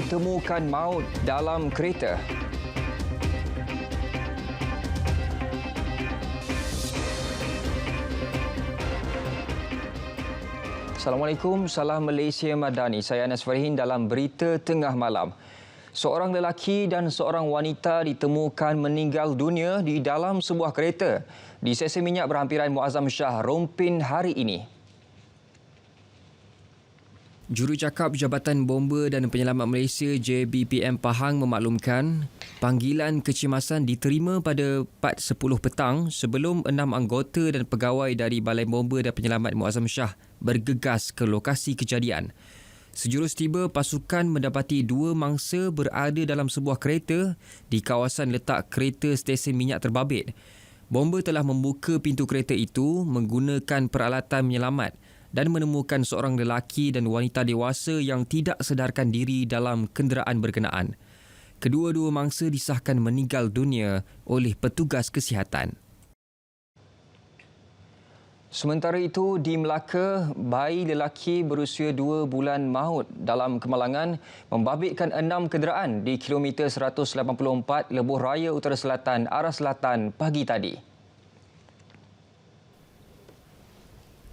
ditemukan maut dalam kereta. Assalamualaikum, salam Malaysia Madani. Saya Anas Farihin dalam berita tengah malam. Seorang lelaki dan seorang wanita ditemukan meninggal dunia di dalam sebuah kereta di stesen minyak berhampiran Muazzam Shah, Rompin hari ini. Jurucakap Jabatan Bomba dan Penyelamat Malaysia JBPM Pahang memaklumkan panggilan kecemasan diterima pada 4:10 petang sebelum 6 anggota dan pegawai dari Balai Bomba dan Penyelamat Muazzam Shah bergegas ke lokasi kejadian. Sejurus tiba, pasukan mendapati 2 mangsa berada dalam sebuah kereta di kawasan letak kereta stesen minyak terbabit. Bomba telah membuka pintu kereta itu menggunakan peralatan menyelamat dan menemukan seorang lelaki dan wanita dewasa yang tidak sedarkan diri dalam kenderaan berkenaan. Kedua-dua mangsa disahkan meninggal dunia oleh petugas kesihatan. Sementara itu, di Melaka, bayi lelaki berusia 2 bulan maut dalam kemalangan membabitkan 6 kenderaan di kilometer 184 Lebuh Raya Utara Selatan, arah selatan pagi tadi.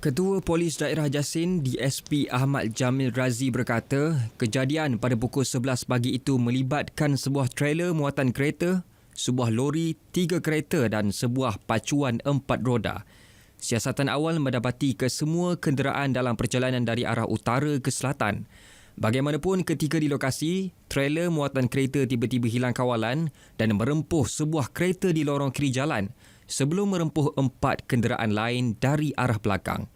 Ketua Polis Daerah Jasin DSP Ahmad Jamil Razi berkata, kejadian pada pukul 11 pagi itu melibatkan sebuah trailer muatan kereta, sebuah lori, 3 kereta dan sebuah pacuan 4 roda. Siasatan awal mendapati kesemua kenderaan dalam perjalanan dari arah utara ke selatan. Bagaimanapun ketika di lokasi, trailer muatan kereta tiba-tiba hilang kawalan dan merempuh sebuah kereta di lorong kiri jalan sebelum merempuh 4 kenderaan lain dari arah belakang.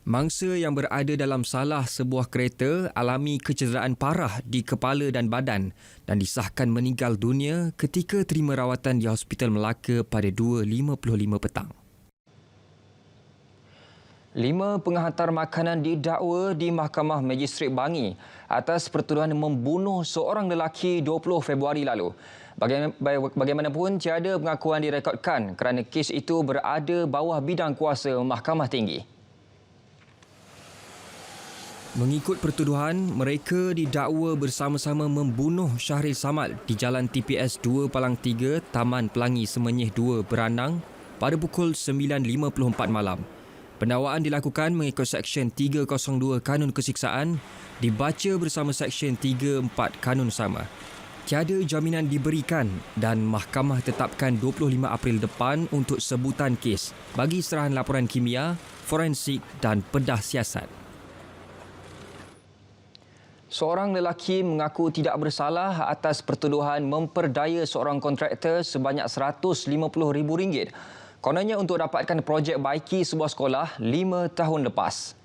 Mangsa yang berada dalam salah sebuah kereta alami kecederaan parah di kepala dan badan dan disahkan meninggal dunia ketika terima rawatan di Hospital Melaka pada 2:55 petang. 5 penghantar makanan didakwa di Mahkamah Magistrat Bangi atas pertuduhan membunuh seorang lelaki 20 Februari lalu. Bagaimanapun, tiada pengakuan direkodkan kerana kes itu berada bawah bidang kuasa Mahkamah Tinggi. Mengikut pertuduhan, mereka didakwa bersama-sama membunuh Syahril Samad di Jalan TPS 2-3, Taman Pelangi Semenyih 2, Beranang pada pukul 9.54 malam. Pendakwaan dilakukan mengikut Seksyen 302 Kanun Kesiksaan dibaca bersama Seksyen 34 Kanun sama. Tiada jaminan diberikan dan mahkamah tetapkan 25 April depan untuk sebutan kes bagi serahan laporan kimia, forensik dan pedah siasat. Seorang lelaki mengaku tidak bersalah atas pertuduhan memperdaya seorang kontraktor sebanyak RM150,000. Kononnya untuk dapatkan projek baiki sebuah sekolah 5 tahun lepas.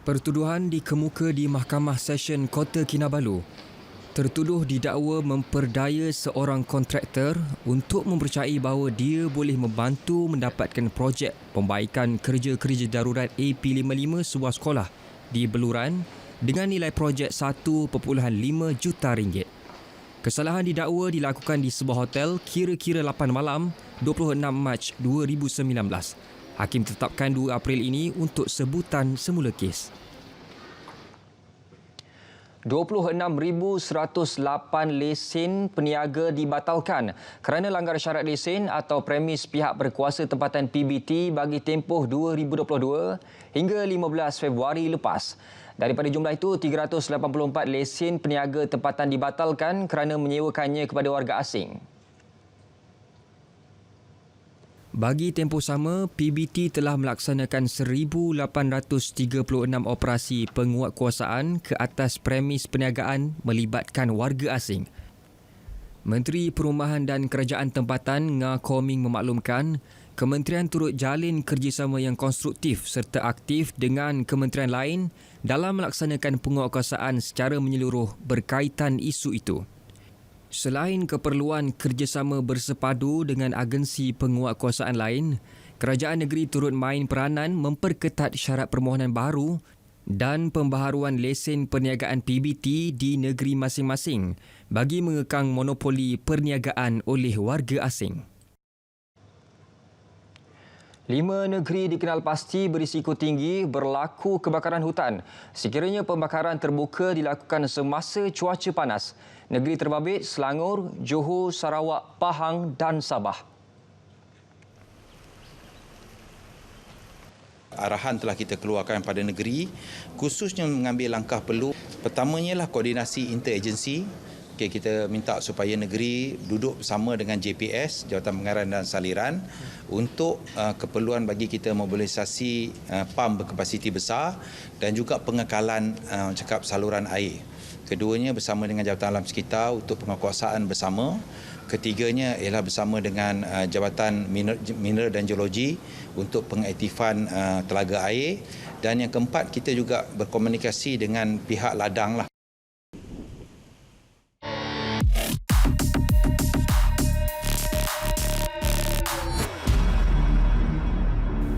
Pertuduhan dikemuka di Mahkamah Session Kota Kinabalu. Tertuduh didakwa memperdaya seorang kontraktor untuk mempercayai bahawa dia boleh membantu mendapatkan projek pembaikan kerja-kerja darurat AP55 sebuah sekolah di Beluran dengan nilai projek RM1.5 juta. Kesalahan didakwa dilakukan di sebuah hotel kira-kira 8 malam 26 Mac 2019. Hakim tetapkan 2 April ini untuk sebutan semula kes. 26,108 lesen peniaga dibatalkan kerana langgar syarat lesen atau premis pihak berkuasa tempatan PBT bagi tempoh 2022 hingga 15 Februari lepas. Daripada jumlah itu, 384 lesen peniaga tempatan dibatalkan kerana menyewakannya kepada warga asing. Bagi tempoh sama, PBT telah melaksanakan 1,836 operasi penguatkuasaan ke atas premis perniagaan melibatkan warga asing. Menteri Perumahan dan Kerajaan Tempatan Nga Koming memaklumkan, Kementerian turut jalin kerjasama yang konstruktif serta aktif dengan kementerian lain dalam melaksanakan penguatkuasaan secara menyeluruh berkaitan isu itu. Selain keperluan kerjasama bersepadu dengan agensi penguatkuasaan lain, kerajaan negeri turut main peranan memperketat syarat permohonan baru dan pembaharuan lesen perniagaan PBT di negeri masing-masing bagi mengekang monopoli perniagaan oleh warga asing. 5 negeri dikenal pasti berisiko tinggi berlaku kebakaran hutan sekiranya pembakaran terbuka dilakukan semasa cuaca panas. Negeri terbabit Selangor, Johor, Sarawak, Pahang dan Sabah. Arahan telah kita keluarkan pada negeri khususnya mengambil langkah perlu. Pertamanya ialah koordinasi interagensi. Kita minta supaya negeri duduk bersama dengan JPS, Jawatan Pengarah dan Saliran untuk keperluan bagi kita mobilisasi pam berkapasiti besar dan juga pengekalan saluran air. Keduanya bersama dengan Jabatan Alam Sekitar untuk penguasaan bersama. Ketiganya ialah bersama dengan Jabatan Mineral dan Geologi untuk pengaktifan telaga air. Dan yang keempat, kita juga berkomunikasi dengan pihak ladang lah.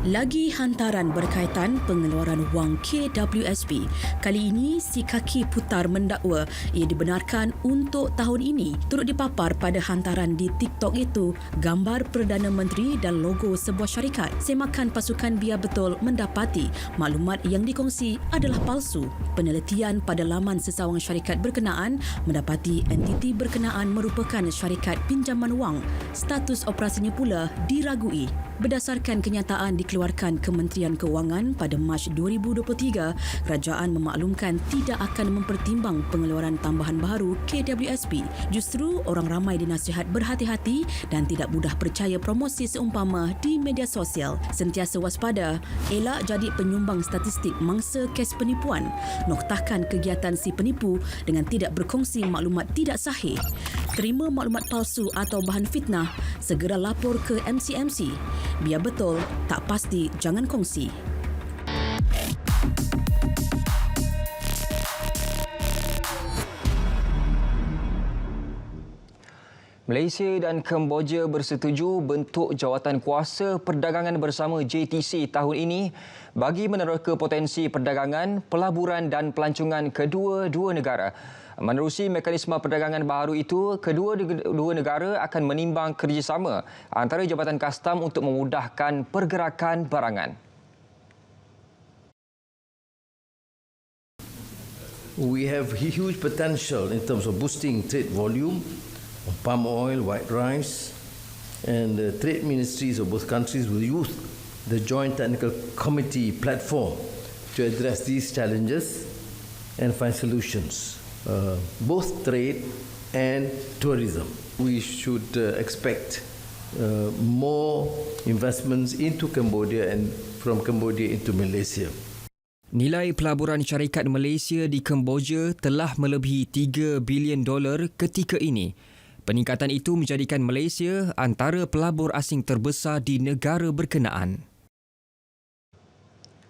Lagi hantaran berkaitan pengeluaran wang KWSP. Kali ini, si kaki putar mendakwa ia dibenarkan untuk tahun ini turut dipapar pada hantaran di TikTok itu gambar Perdana Menteri dan logo sebuah syarikat. Semakan pasukan biar betul mendapati maklumat yang dikongsi adalah palsu. Penelitian pada laman sesawang syarikat berkenaan mendapati entiti berkenaan merupakan syarikat pinjaman wang. Status operasinya pula diragui. Berdasarkan kenyataan dikeluarkan Kementerian Kewangan pada Mac 2023, kerajaan memaklumkan tidak akan mempertimbang pengeluaran tambahan baru KWSP. Justru orang ramai dinasihat berhati-hati dan tidak mudah percaya promosi seumpama di media sosial. Sentiasa waspada, elak jadi penyumbang statistik mangsa kes penipuan. Noktahkan kegiatan si penipu dengan tidak berkongsi maklumat tidak sahih. Terima maklumat palsu atau bahan fitnah, segera lapor ke MCMC. Biar betul, tak pasti jangan kongsi. Malaysia dan Kemboja bersetuju bentuk Jawatan Kuasa Perdagangan Bersama JTC tahun ini bagi meneroka potensi perdagangan, pelaburan dan pelancongan kedua-dua negara. Menerusi mekanisme perdagangan baru itu, kedua-dua negara akan menimbang kerjasama antara Jabatan Kastam untuk memudahkan pergerakan barangan. We have huge potential in terms of boosting trade volume of palm oil, white rice, and the trade ministries of both countries will use the Joint Technical Committee platform to address these challenges and find solutions. Both trade and tourism. We should expect more investments into Cambodia and from Cambodia into Malaysia. Nilai pelaburan syarikat Malaysia di Kemboja telah melebihi $3 bilion ketika ini. Peningkatan itu menjadikan Malaysia antara pelabur asing terbesar di negara berkenaan.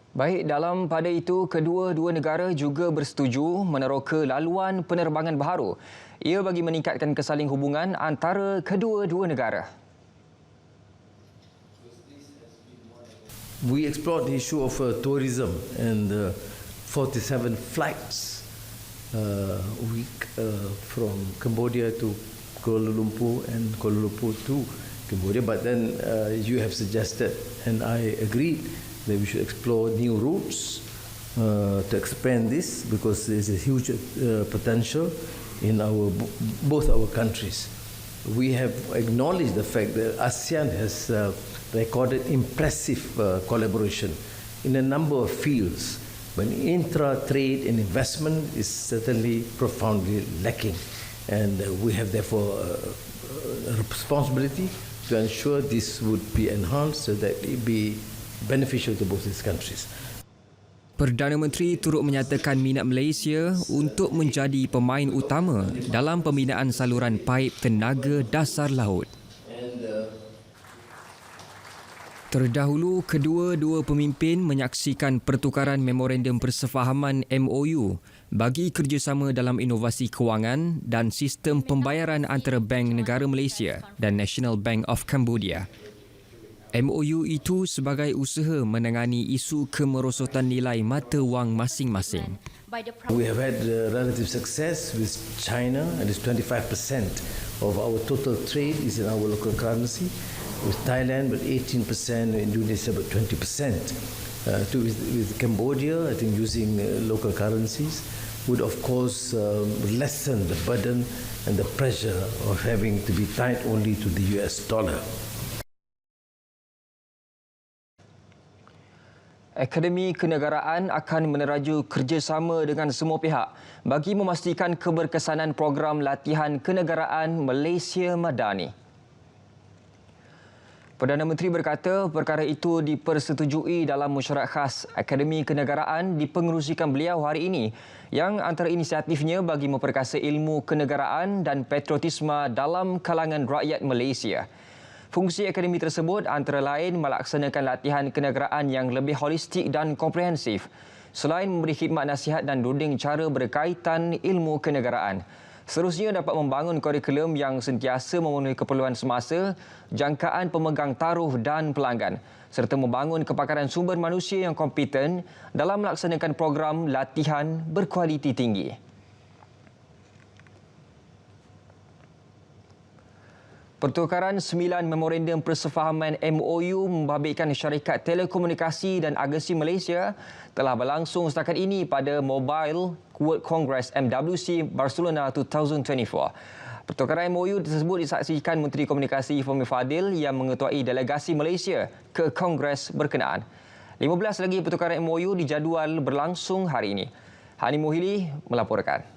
Baik, dalam pada itu, kedua-dua negara juga bersetuju meneroka laluan penerbangan baharu. Ia bagi meningkatkan kesaling hubungan antara kedua-dua negara. We explored the issue of tourism and 47 flights a week from Cambodia to Kuala Lumpur and Kuala Lumpur to Cambodia. But then you have suggested, and I agreed, that we should explore new routes to expand this because there is a huge potential in both our countries. We have acknowledged the fact that ASEAN has recorded impressive collaboration in a number of fields, but intra-trade and investment is certainly profoundly lacking. And we have therefore a responsibility to ensure this would be enhanced so that it be beneficial to both these countries. Perdana Menteri turut menyatakan minat Malaysia untuk menjadi pemain utama dalam pembinaan saluran paip tenaga dasar laut. Terdahulu, kedua-dua pemimpin menyaksikan pertukaran memorandum persefahaman MOU bagi kerjasama dalam inovasi kewangan dan sistem pembayaran antara Bank Negara Malaysia dan National Bank of Cambodia. MOU itu sebagai usaha menangani isu kemerosotan nilai mata wang masing-masing. We have had relative success with China, and it's 25% of our total trade is in our local currency. with Thailand with 18%, Indonesia with 20%. With Cambodia, I think using local currencies would of course lessen the burden and the pressure of having to be tied only to the US dollar. Akademi Kenegaraan akan meneraju kerjasama dengan semua pihak bagi memastikan keberkesanan program latihan kenegaraan Malaysia Madani. Perdana Menteri berkata perkara itu dipersetujui dalam mesyuarat khas Akademi Kenegaraan dipengerusikan beliau hari ini yang antara inisiatifnya bagi memperkasa ilmu kenegaraan dan patriotisme dalam kalangan rakyat Malaysia. Fungsi akademi tersebut antara lain melaksanakan latihan kenegaraan yang lebih holistik dan komprehensif selain memberi khidmat nasihat dan runding cara berkaitan ilmu kenegaraan. Seterusnya dapat membangun kurikulum yang sentiasa memenuhi keperluan semasa, jangkaan pemegang taruh dan pelanggan serta membangun kepakaran sumber manusia yang kompeten dalam melaksanakan program latihan berkualiti tinggi. Pertukaran 9 memorandum persefahaman MOU membabitkan syarikat telekomunikasi dan agensi Malaysia telah berlangsung setakat ini pada Mobile World Congress MWC Barcelona 2024. Pertukaran MOU tersebut disaksikan Menteri Komunikasi Fahmi Fadil yang mengetuai delegasi Malaysia ke Kongres berkenaan. 15 lagi pertukaran MOU dijadual berlangsung hari ini. Hani Muhili melaporkan.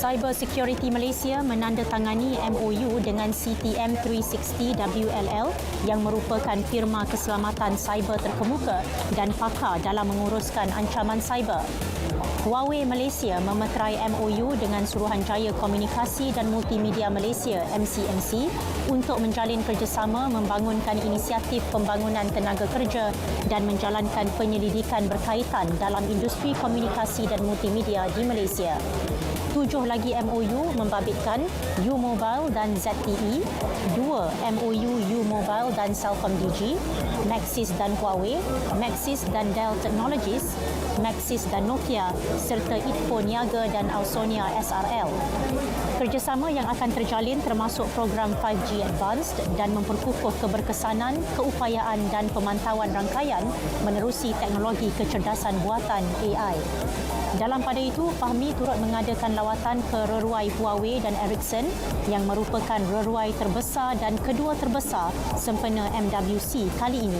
Cyber Security Malaysia menandatangani MOU dengan CTM 360 WLL yang merupakan firma keselamatan cyber terkemuka dan pakar dalam menguruskan ancaman cyber. Huawei Malaysia memeterai MOU dengan Suruhanjaya Komunikasi dan Multimedia Malaysia MCMC untuk menjalin kerjasama membangunkan inisiatif pembangunan tenaga kerja dan menjalankan penyelidikan berkaitan dalam industri komunikasi dan multimedia di Malaysia. 7 lagi MOU membabitkan U-Mobile dan ZTE, 2 MOU U-Mobile dan Celcom Digi, Maxis dan Huawei, Maxis dan Dell Technologies, Maxis dan Nokia serta Itpo Niaga dan Alsonia SRL. Kerjasama yang akan terjalin termasuk program 5G Advanced dan memperkukuh keberkesanan, keupayaan dan pemantauan rangkaian menerusi teknologi kecerdasan buatan AI. Dalam pada itu, Fahmi turut mengadakan lawatan ke reruai Huawei dan Ericsson yang merupakan reruai terbesar dan kedua terbesar sempena MWC kali ini.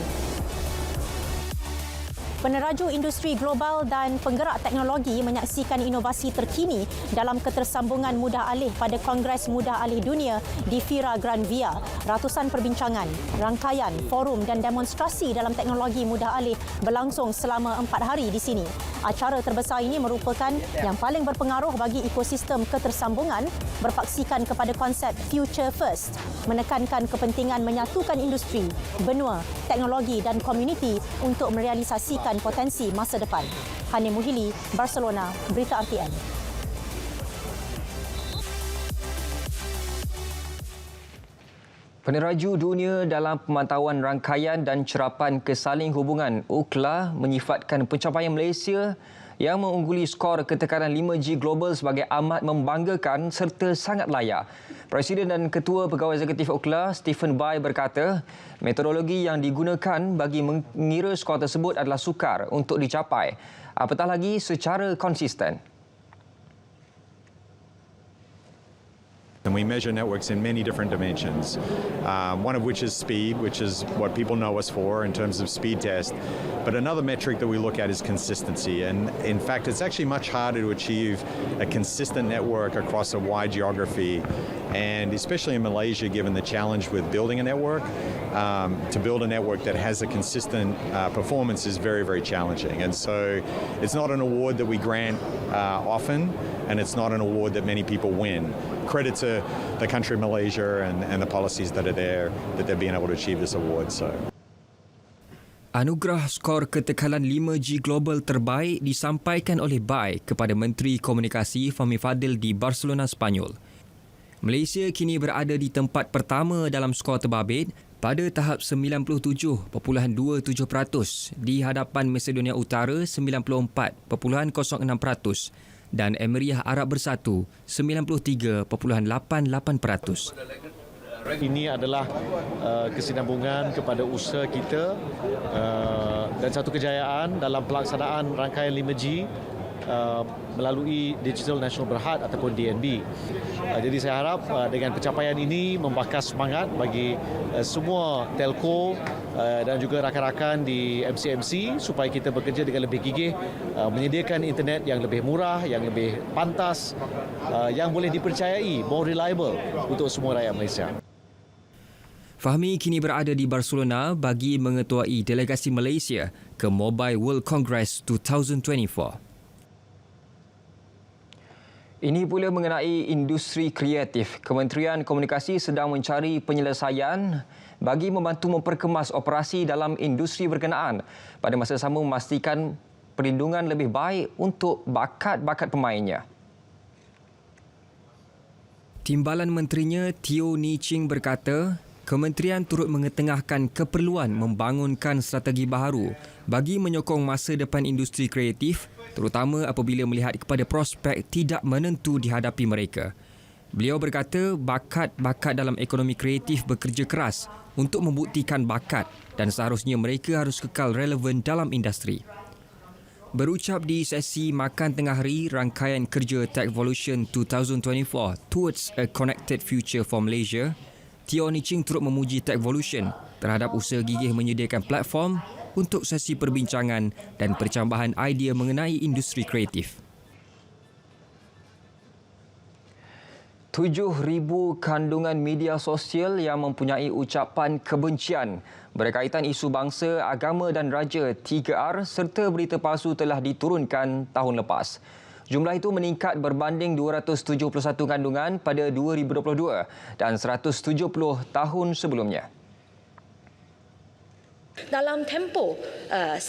Peneraju industri global dan penggerak teknologi menyaksikan inovasi terkini dalam ketersambungan mudah alih pada Kongres Mudah Alih Dunia di Fira Gran Via. Ratusan perbincangan, rangkaian, forum dan demonstrasi dalam teknologi mudah alih berlangsung selama 4 hari di sini. Acara terbesar ini merupakan yang paling berpengaruh bagi ekosistem ketersambungan, berpaksikan kepada konsep Future First, menekankan kepentingan menyatukan industri, benua, teknologi dan komuniti untuk merealisasikan potensi masa depan. Hani Muhili, Barcelona, Berita RTM. Peneraju dunia dalam pemantauan rangkaian dan cerapan kesaling hubungan UCLA menyifatkan pencapaian Malaysia yang mengungguli skor ketekanan 5G global sebagai amat membanggakan serta sangat layak. Presiden dan Ketua Pegawai Eksekutif UCLA, Stephen Bai berkata, metodologi yang digunakan bagi mengira skor tersebut adalah sukar untuk dicapai, apatah lagi secara konsisten. And we measure networks in many different dimensions, one of which is speed, which is what people know us for in terms of speed test. But another metric that we look at is consistency. And in fact, it's actually much harder to achieve a consistent network across a wide geography. And especially in Malaysia, given the challenge with building a network, to build a network that has a consistent performance is very, very challenging. And so it's not an award that we grant often, and it's not an award that many people win. Credit to the country of Malaysia and the policies that are there, that they've been able to achieve this award. So. Anugerah skor ketekanan 5G global terbaik disampaikan oleh Bai kepada Menteri Komunikasi Fahmi Fadil di Barcelona, Spanyol. Malaysia kini berada di tempat pertama dalam skor terbabit pada tahap 97.27% di hadapan Masedonia Utara 94.06%. dan Emiriah Arab Bersatu 93.88%. Ini adalah kesinambungan kepada usaha kita dan satu kejayaan dalam pelaksanaan rangkaian 5G melalui Digital National Berhad ataupun DNB. Jadi saya harap dengan pencapaian ini membakar semangat bagi semua telco dan juga rakan-rakan di MCMC supaya kita bekerja dengan lebih gigih, menyediakan internet yang lebih murah, yang lebih pantas, yang boleh dipercayai, more reliable untuk semua rakyat Malaysia. Fahmi kini berada di Barcelona bagi mengetuai delegasi Malaysia ke Mobile World Congress 2024. Ini pula mengenai industri kreatif. Kementerian Komunikasi sedang mencari penyelesaian bagi membantu memperkemas operasi dalam industri berkenaan, pada masa sama memastikan perlindungan lebih baik untuk bakat-bakat pemainnya. Timbalan Menterinya Teo Ni Ching berkata, kementerian turut mengetengahkan keperluan membangunkan strategi baharu bagi menyokong masa depan industri kreatif, terutama apabila melihat kepada prospek tidak menentu dihadapi mereka. Beliau berkata bakat-bakat dalam ekonomi kreatif bekerja keras untuk membuktikan bakat dan seharusnya mereka harus kekal relevan dalam industri. Berucap di sesi makan tengah hari rangkaian kerja Techvolution 2024 Towards a Connected Future for Malaysia, Teo Ni Ching turut memuji Techvolution terhadap usaha gigih menyediakan platform untuk sesi perbincangan dan percambahan idea mengenai industri kreatif. 7,000 kandungan media sosial yang mempunyai ucapan kebencian berkaitan isu bangsa, agama dan raja 3R serta berita palsu telah diturunkan tahun lepas. Jumlah itu meningkat berbanding 271 kandungan pada 2022 dan 170 tahun sebelumnya. Dalam tempoh 1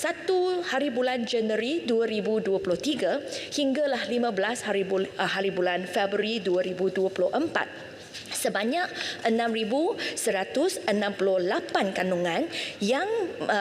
hari bulan Januari 2023 hinggalah 15 hari bulan Februari 2024, sebanyak 6,168 kandungan yang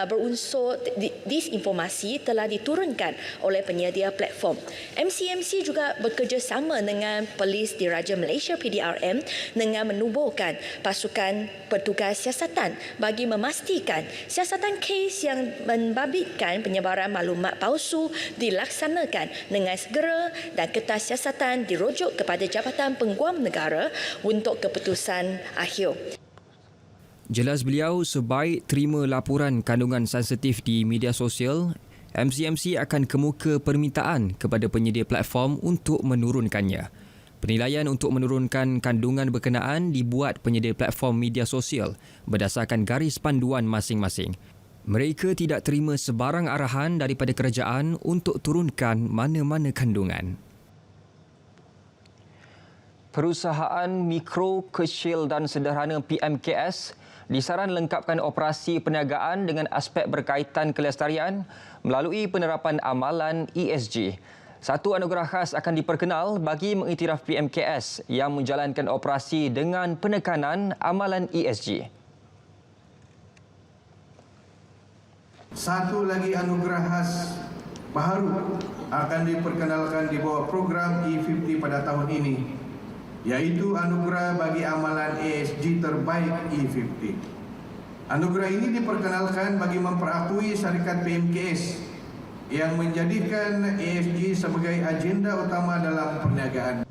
berunsur disinformasi telah diturunkan oleh penyedia platform. MCMC juga bekerjasama dengan Polis Diraja Malaysia PDRM dengan menubuhkan pasukan petugas siasatan bagi memastikan siasatan kes yang membabitkan penyebaran maklumat palsu dilaksanakan dengan segera dan kertas siasatan dirujuk kepada Jabatan Peguam Negara untuk keputusan akhir. Jelas beliau, sebaik terima laporan kandungan sensitif di media sosial, MCMC akan kemuka permintaan kepada penyedia platform untuk menurunkannya. Penilaian untuk menurunkan kandungan berkenaan dibuat penyedia platform media sosial berdasarkan garis panduan masing-masing. Mereka tidak terima sebarang arahan daripada kerajaan untuk turunkan mana-mana kandungan. Perusahaan mikro, kecil dan sederhana PMKS disaran lengkapkan operasi perniagaan dengan aspek berkaitan kelestarian melalui penerapan amalan ESG. Satu anugerah khas akan diperkenal bagi mengiktiraf PMKS yang menjalankan operasi dengan penekanan amalan ESG. Satu lagi anugerah khas baharu akan diperkenalkan di bawah program E50 pada tahun ini, iaitu anugerah bagi amalan ESG terbaik E50. Anugerah ini diperkenalkan bagi memperakui syarikat PMKS yang menjadikan ESG sebagai agenda utama dalam perniagaan.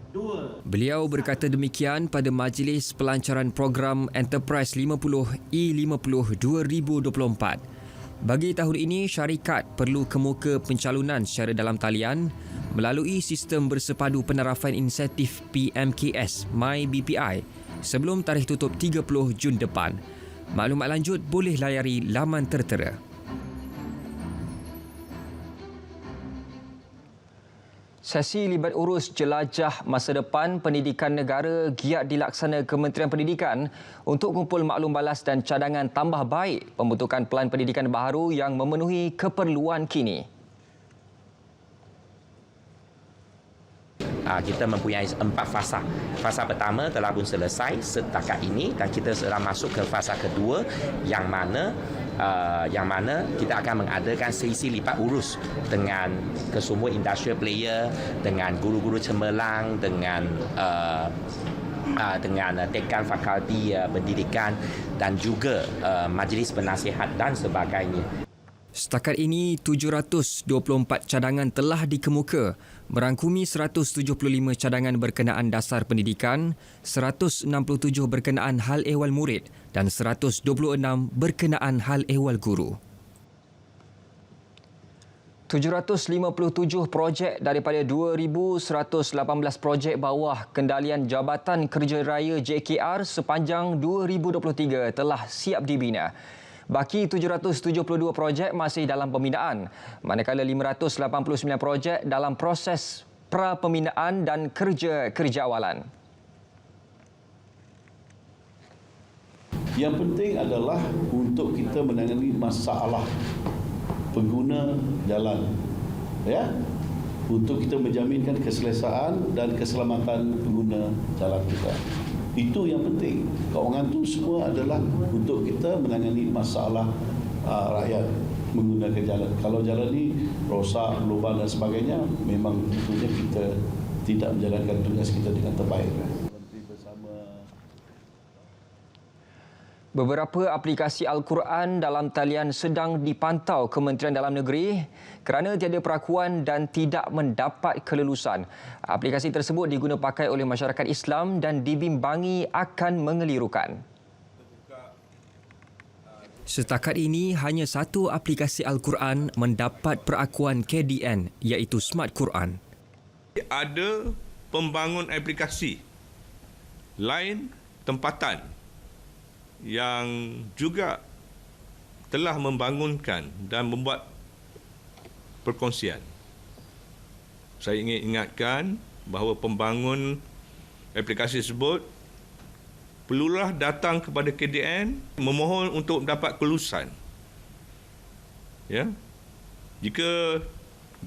Beliau berkata demikian pada Majlis Pelancaran Program Enterprise 50 E50 2024. Bagi tahun ini, syarikat perlu kemuka pencalonan secara dalam talian melalui sistem bersepadu penarafan insentif PMKS MyBPI sebelum tarikh tutup 30 Jun depan. Maklumat lanjut boleh layari laman tertera. Sesi libat urus jelajah masa depan pendidikan negara giat dilaksana Kementerian Pendidikan untuk kumpul maklum balas dan cadangan tambah baik pembentukan pelan pendidikan baharu yang memenuhi keperluan kini. Kita mempunyai 4 fasa. Fasa pertama telah pun selesai setakat ini dan kita sedang masuk ke fasa kedua yang mana kita akan mengadakan sesi lipat urus dengan kesemua industrial player, dengan guru-guru cemerlang, dengan dekan fakulti pendidikan dan juga majlis penasihat dan sebagainya. Setakat ini, 724 cadangan telah dikemuka, merangkumi 175 cadangan berkenaan dasar pendidikan, 167 berkenaan hal ehwal murid dan 126 berkenaan hal ehwal guru. 757 projek daripada 2,118 projek bawah kendalian Jabatan Kerja Raya JKR sepanjang 2023 telah siap dibina. Baki 772 projek masih dalam pembinaan, manakala 589 projek dalam proses pra-pembinaan dan kerja awalan. Yang penting adalah untuk kita menangani masalah pengguna jalan, ya, untuk kita menjaminkan keselesaan dan keselamatan pengguna jalan kita. Itu yang penting. Keuangan itu semua adalah untuk kita menangani masalah rakyat menggunakan jalan. Kalau jalan ini rosak, lubang dan sebagainya, memang tentunya kita tidak menjalankan tugas kita dengan terbaik. Beberapa aplikasi Al-Quran dalam talian sedang dipantau Kementerian Dalam Negeri kerana tiada perakuan dan tidak mendapat kelulusan. Aplikasi tersebut diguna pakai oleh masyarakat Islam dan dibimbangi akan mengelirukan. Setakat ini, hanya satu aplikasi Al-Quran mendapat perakuan KDN, iaitu Smart Quran. Ada pembangun aplikasi lain tempatan yang juga telah membangunkan dan membuat perkongsian. Saya ingin ingatkan bahawa pembangun aplikasi tersebut perlulah datang kepada KDN memohon untuk mendapat kelulusan. Ya. Jika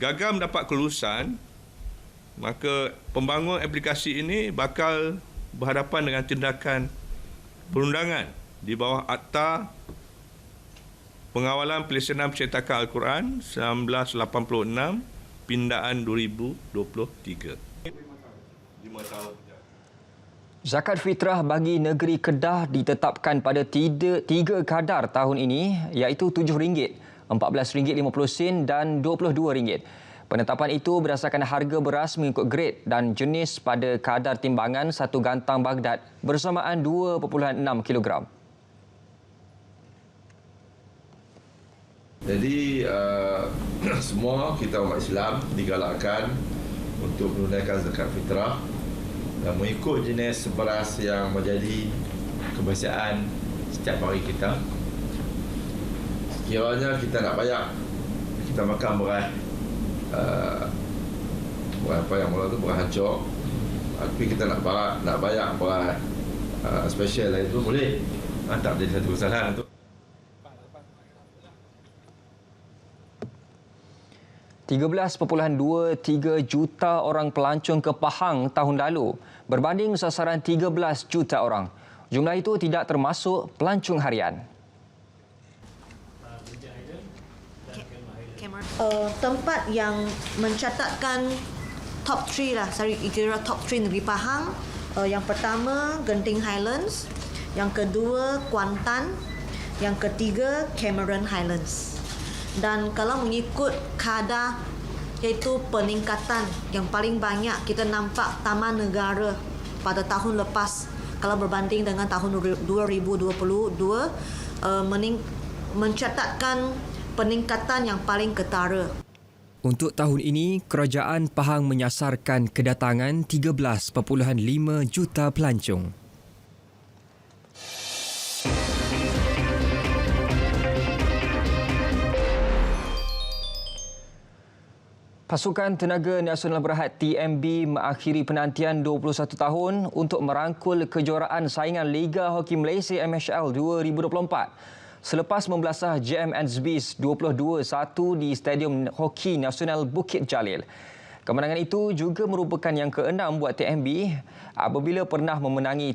gagal mendapat kelulusan, maka pembangun aplikasi ini bakal berhadapan dengan tindakan perundangan di bawah Akta Pengawalan Pelaksanaan Pencetakan Al-Quran 1986 Pindaan 2023. 5 tahun. Zakat fitrah bagi negeri Kedah ditetapkan pada 3 kadar tahun ini, iaitu RM7, RM14.50 dan RM22. Penetapan itu berdasarkan harga beras mengikut grade dan jenis pada kadar timbangan 1 gantang Baghdad bersamaan 2.6 kilogram. Jadi semua kita umat Islam digalakkan untuk menunaikan zakat fitrah dan mengikut jenis beras yang menjadi kebiasaan setiap hari kita. Sekiranya kita nak bayar, kita makan beras apa yang mula tu beras hancur, tapi kita nak bayar beras special lah, itu boleh, tak jadi satu kesalahan tu. 13.23 juta orang pelancong ke Pahang tahun lalu berbanding sasaran 13 juta orang. Jumlah itu tidak termasuk pelancong harian. Tempat yang mencatatkan top 3 lah, saya kira top 3 negeri Pahang. Yang pertama Genting Highlands, yang kedua Kuantan, yang ketiga Cameron Highlands. Dan kalau mengikut kadar, iaitu peningkatan yang paling banyak kita nampak Taman Negara pada tahun lepas kalau berbanding dengan tahun 2022 mencatatkan peningkatan yang paling ketara. Untuk tahun ini, Kerajaan Pahang menyasarkan kedatangan 13.5 juta pelancong. Pasukan Tenaga Nasional Berhad TMB mengakhiri penantian 21 tahun untuk merangkul kejuaraan saingan Liga Hoki Malaysia MHL 2024 selepas membelasah JM Ansbis 22-1 di Stadium Hoki Nasional Bukit Jalil. Kemenangan itu juga merupakan yang ke-6 buat TMB apabila pernah memenangi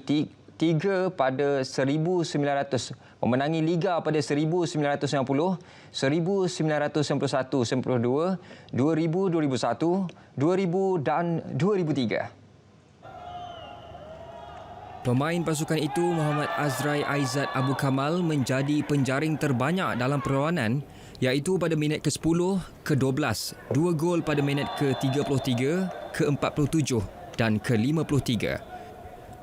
Liga pada 1990, 1991, 1992, 2000, 2001, dan 2003. Pemain pasukan itu Muhammad Azrai Aizat Abu Kamal menjadi penjaring terbanyak dalam perlawanan iaitu pada minit ke-10, ke-12, 2 gol pada minit ke-33, ke-47 dan ke-53.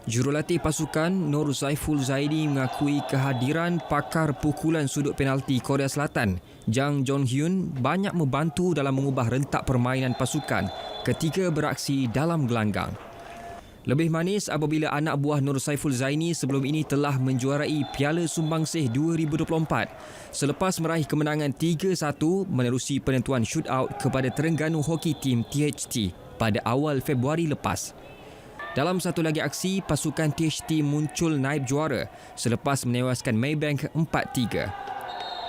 Jurulatih pasukan Nur Zaiful Zaidi mengakui kehadiran pakar pukulan sudut penalti Korea Selatan, Jang Jong-hyun banyak membantu dalam mengubah rentak permainan pasukan ketika beraksi dalam gelanggang. Lebih manis apabila anak buah Nur Saiful Zaini sebelum ini telah menjuarai Piala Sumbangsih 2024 selepas meraih kemenangan 3-1 menerusi penentuan shootout kepada Terengganu Hockey Team THT pada awal Februari lepas. Dalam satu lagi aksi, pasukan THT muncul naib juara selepas menewaskan Maybank 4-3.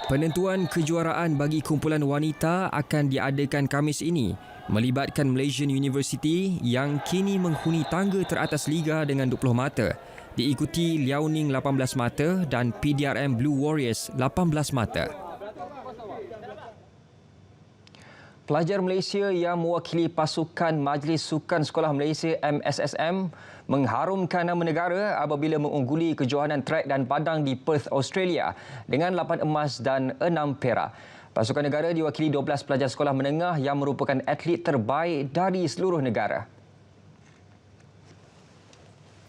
Penentuan kejuaraan bagi kumpulan wanita akan diadakan Khamis ini melibatkan Malaysian University yang kini menghuni tangga teratas liga dengan 20 mata, diikuti Liaoning 18 mata dan PDRM Blue Warriors 18 mata. Pelajar Malaysia yang mewakili pasukan Majlis Sukan Sekolah Malaysia MSSM mengharumkan nama negara apabila mengungguli kejohanan trek dan padang di Perth, Australia dengan 8 emas dan 6 perak. Pasukan negara diwakili 12 pelajar sekolah menengah yang merupakan atlet terbaik dari seluruh negara.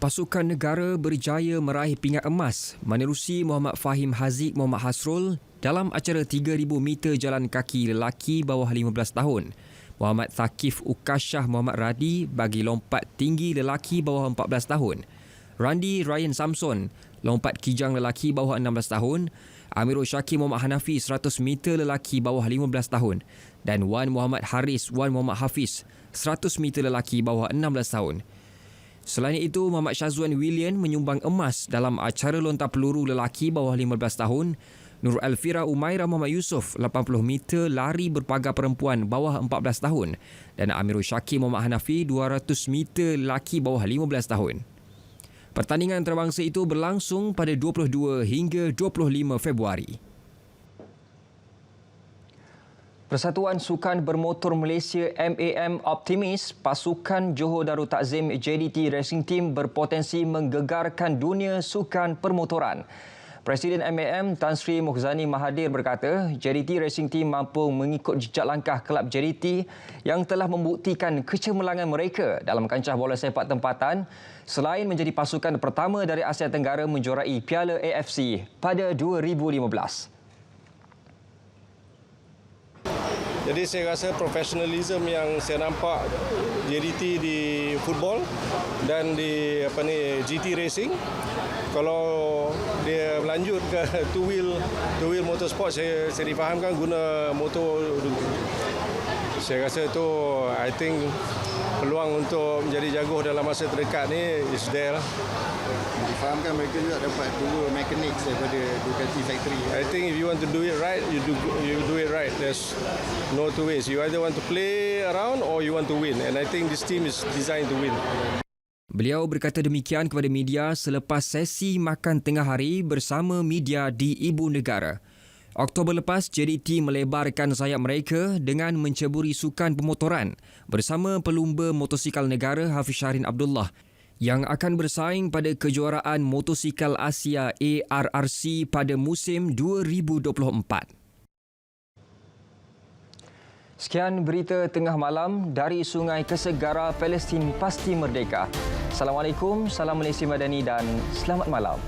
Pasukan negara berjaya meraih pingat emas menerusi Muhammad Fahim Haziq Muhammad Hasrul dalam acara 3,000 meter jalan kaki lelaki bawah 15 tahun. Muhammad Thaqif Ukashah Muhammad Radi bagi lompat tinggi lelaki bawah 14 tahun. Randi Ryan Samson lompat kijang lelaki bawah 16 tahun. Amirul Syakir Muhammad Hanafi 100 meter lelaki bawah 15 tahun. Dan Wan Muhammad Haris Wan Muhammad Hafiz 100 meter lelaki bawah 16 tahun. Selain itu, Muhammad Syazwan William menyumbang emas dalam acara lontar peluru lelaki bawah 15 tahun. Nur Alfira Umairah Muhammad Yusof 80 meter lari berpagar perempuan bawah 14 tahun dan Amirul Syakir Muhammad Hanafi 200 meter lelaki bawah 15 tahun. Pertandingan antarabangsa itu berlangsung pada 22 hingga 25 Februari. Persatuan Sukan Bermotor Malaysia MAM optimis pasukan Johor Darul Takzim JDT Racing Team berpotensi menggegarkan dunia sukan permotoran. Presiden MAM Tan Sri Mukhzani Mahathir berkata, JDT Racing Team mampu mengikut jejak langkah kelab JDT yang telah membuktikan kecemerlangan mereka dalam kancah bola sepak tempatan selain menjadi pasukan pertama dari Asia Tenggara menjuarai Piala AFC pada 2015. Jadi saya rasa profesionalisme yang saya nampak JDT di football dan di GT Racing, kalau dia berlanjut ke two wheel motorsport, saya difahamkan guna motor. Saya rasa itu, I think peluang untuk menjadi jago dalam masa terdekat ni is there lah. Difahamkan mereka juga dapat dulu mekanik daripada Ducati factory. I think if you want to do it right, you do it right. There's no two ways. You either want to play around or you want to win. And I think this team is designed to win. Beliau berkata demikian kepada media selepas sesi makan tengah hari bersama media di Ibu Negara. Oktober lepas, JDT melebarkan sayap mereka dengan menceburi sukan pemotoran bersama pelumba motosikal negara Hafiz Shahrin Abdullah yang akan bersaing pada kejuaraan motosikal Asia ARRC pada musim 2024. Sekian berita tengah malam dari Sungai Kesegara Palestin Pasti Merdeka. Assalamualaikum, salam Malaysia Madani dan selamat malam.